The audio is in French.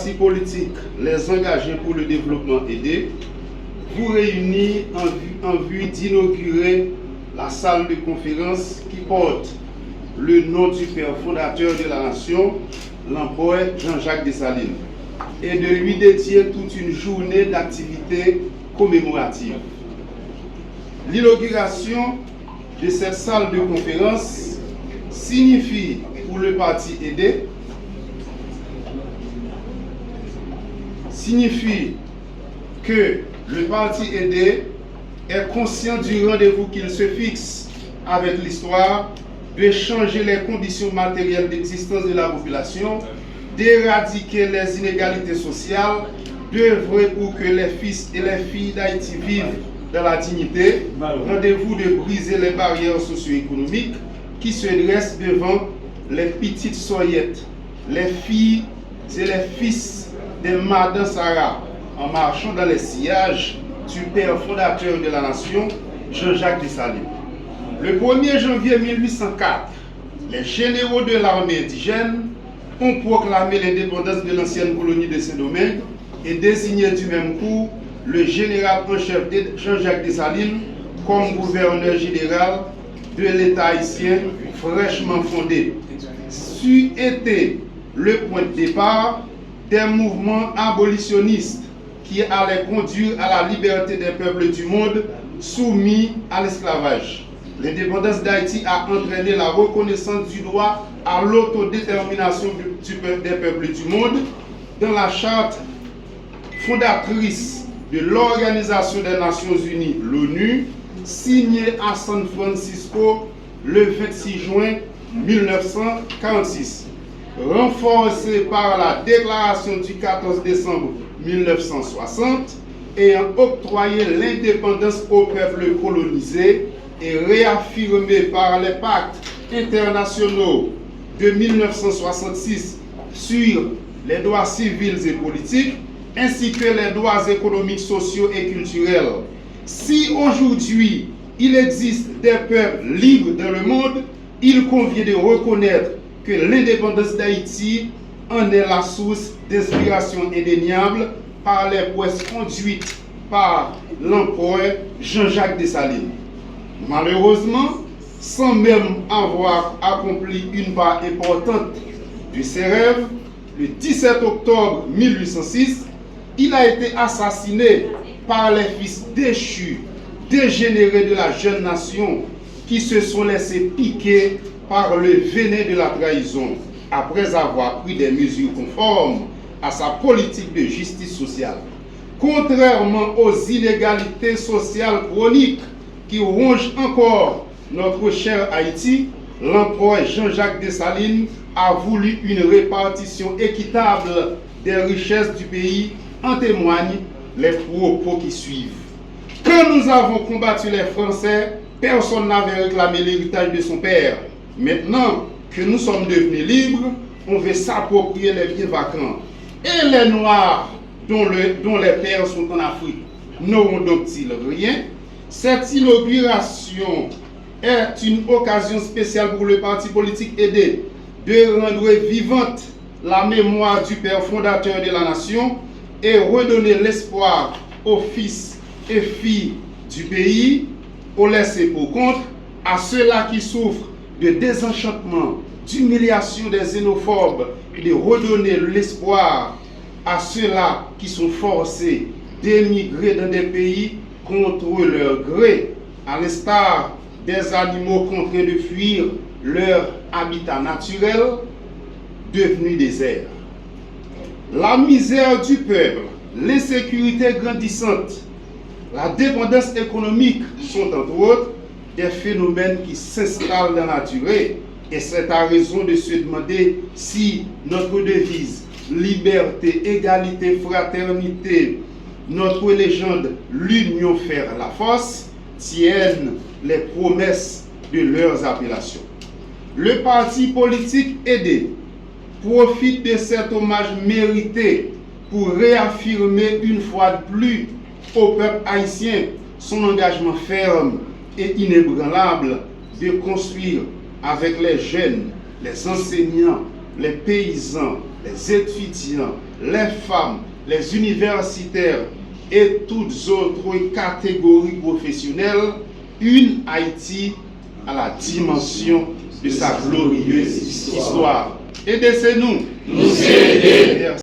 parti politique Les Engagés pour le développement aidé vous réunit en vue d'inaugurer la salle de conférence qui porte le nom du père fondateur de la nation, l'empereur Jean-Jacques Dessalines, et de lui dédier toute une journée d'activités commémoratives. L'inauguration de cette salle de conférence signifie pour le parti aidé que le parti aidé est conscient du rendez-vous qu'il se fixe avec l'histoire, de changer les conditions matérielles d'existence de la population, d'éradiquer les inégalités sociales, d'œuvrer pour que les fils et les filles d'Haïti vivent dans la dignité, rendez-vous de briser les barrières socio-économiques qui se dressent devant les petites soyettes, les filles et les fils des Madame Sarah, en marchant dans les sillages du père fondateur de la nation, Jean-Jacques Dessalines. Le 1er janvier 1804, les généraux de l'armée indigène ont proclamé l'indépendance de l'ancienne colonie de Saint-Domingue et désigné du même coup le général en chef Jean-Jacques Dessalines comme gouverneur général de l'État haïtien fraîchement fondé. C'eût été le point de départ des mouvements abolitionnistes qui allaient conduire à la liberté des peuples du monde soumis à l'esclavage. L'indépendance d'Haïti a entraîné la reconnaissance du droit à l'autodétermination des peuples du monde dans la charte fondatrice de l'Organisation des Nations Unies, l'ONU, signée à San Francisco le 26 juin 1946, renforcée par la déclaration du 14 décembre 1960, ayant octroyé l'indépendance aux peuples colonisés et réaffirmée par les pactes internationaux de 1966 sur les droits civils et politiques, ainsi que les droits économiques, sociaux et culturels. Si aujourd'hui il existe des peuples libres dans le monde, il convient de reconnaître que l'indépendance d'Haïti en est la source d'inspiration indéniable par les prouesses conduites par l'empereur Jean-Jacques Dessalines. Malheureusement, sans même avoir accompli une part importante de ses rêves, le 17 octobre 1806, il a été assassiné par les fils déchus, dégénérés de la jeune nation qui se sont laissés piquer par le venin de la trahison après avoir pris des mesures conformes à sa politique de justice sociale. Contrairement aux inégalités sociales chroniques qui rongent encore notre cher Haïti, l'empereur Jean-Jacques Dessalines a voulu une répartition équitable des richesses du pays. En témoignent les propos qui suivent. Quand nous avons combattu les Français, personne n'avait réclamé l'héritage de son père. Maintenant que nous sommes devenus libres, on veut s'approprier les biens vacants. Et les Noirs, dont les pères sont en Afrique, n'auront donc-ils rien? Cette inauguration est une occasion spéciale pour le parti politique aidé de rendre vivante la mémoire du père fondateur de la nation et redonner l'espoir aux fils et filles du pays, aux laissés pour compte, à ceux-là qui souffrent de désenchantement, d'humiliation des xénophobes, et de redonner l'espoir à ceux-là qui sont forcés d'émigrer dans des pays contre leur gré, à l'instar des animaux contraints de fuir leur habitat naturel devenu désert. La misère du peuple, l'insécurité grandissante, la dépendance économique sont entre autres des phénomènes qui s'installent dans la durée, et c'est à raison de se demander si notre devise liberté, égalité, fraternité, notre légende l'union faire la force tiennent les promesses de leurs appellations. Le parti politique aidé profite de cet hommage mérité pour réaffirmer une fois de plus au peuple haïtien son engagement ferme et inébranlable de construire avec les jeunes, les enseignants, les paysans, les étudiants, les femmes, les universitaires et toutes autres catégories professionnelles, une Haïti à la dimension de sa glorieuse histoire. Aidez-nous. Nous aider.